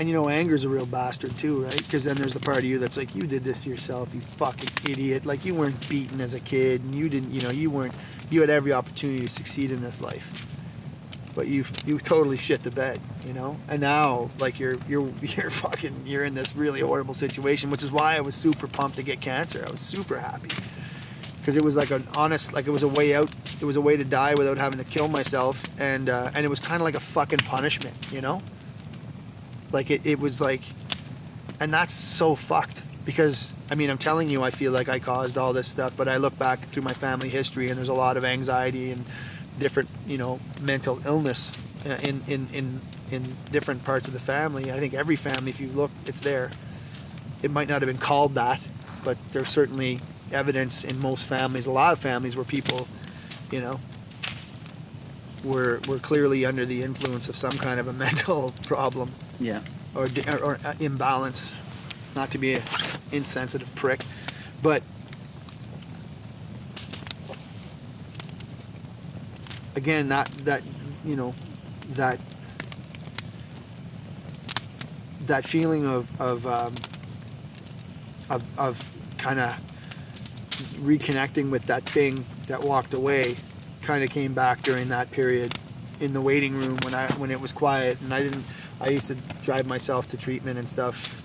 And you know, anger's a real bastard too, right? Because then there's the part of you that's like, you did this to yourself, you fucking idiot. Like, you weren't beaten as a kid, and you didn't, you know, you had every opportunity to succeed in this life, but you totally shit the bed, you know. And now, like, you're in this really horrible situation, which is why I was super pumped to get cancer. I was super happy because it was like an honest, like, it was a way out. It was a way to die without having to kill myself, and it was kind of like a fucking punishment, you know. Like, it was like, and that's so fucked because, I mean, I'm telling you, I feel like I caused all this stuff, but I look back through my family history and there's a lot of anxiety and different, you know, mental illness in different parts of the family. I think every family, if you look, it's there. It might not have been called that, but there's certainly evidence in most families, a lot of families where people, you know, were clearly under the influence of some kind of a mental problem. Yeah. Or imbalance. Not to be an insensitive prick, but again, that you know, that feeling of kind of reconnecting with that thing that walked away kind of came back during that period in the waiting room when it was quiet, and I used to drive myself to treatment and stuff,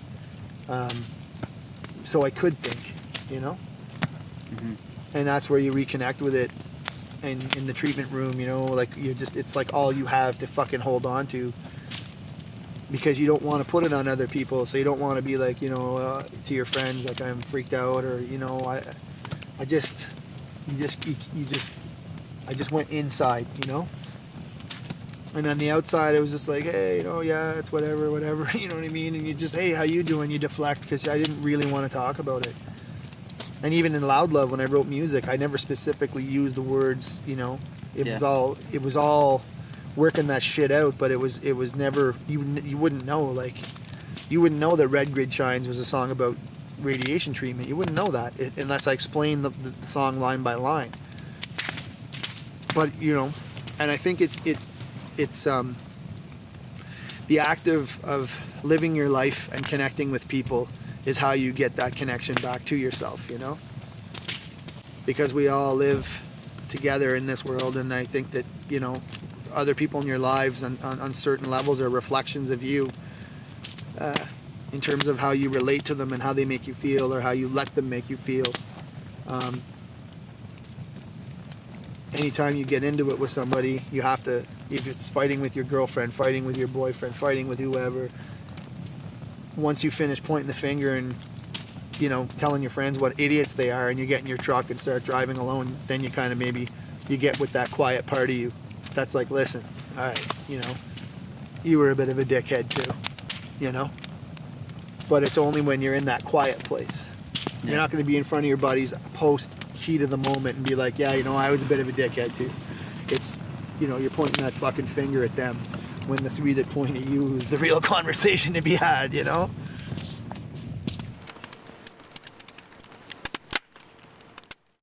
so I could think, you know. Mm-hmm. And that's where you reconnect with it, and in the treatment room, you know, like, it's like all you have to fucking hold on to, because you don't want to put it on other people, so you don't want to be like, you know, to your friends, like, I'm freaked out, or, you know, I just went inside, you know. And on the outside, it was just like, hey, you know, yeah, it's whatever, you know what I mean? And you just, hey, how you doing? You deflect, because I didn't really want to talk about it. And even in Loud Love, when I wrote music, I never specifically used the words, you know. It was all working that shit out, but it was never, you wouldn't know, like, you wouldn't know that Red Grid Shines was a song about radiation treatment. You wouldn't know that unless I explained the song line by line. But, you know, and I think it's the act of living your life and connecting with people is how you get that connection back to yourself, you know? Because we all live together in this world, and I think that, you know, other people in your lives on certain levels are reflections of you, in terms of how you relate to them and how they make you feel, or how you let them make you feel. Anytime you get into it with somebody, you have to, if it's fighting with your girlfriend, fighting with your boyfriend, fighting with whoever, once you finish pointing the finger and, you know, telling your friends what idiots they are, and you get in your truck and start driving alone, then you kind of maybe, you get with that quiet part of you that's like, listen, all right, you know, you were a bit of a dickhead too, you know? But it's only when you're in that quiet place. Yeah. You're not going to be in front of your buddies post heat of the moment and be like, yeah, you know, I was a bit of a dickhead too. It's, you know, you're pointing that fucking finger at them when the three that point at you is the real conversation to be had, you know?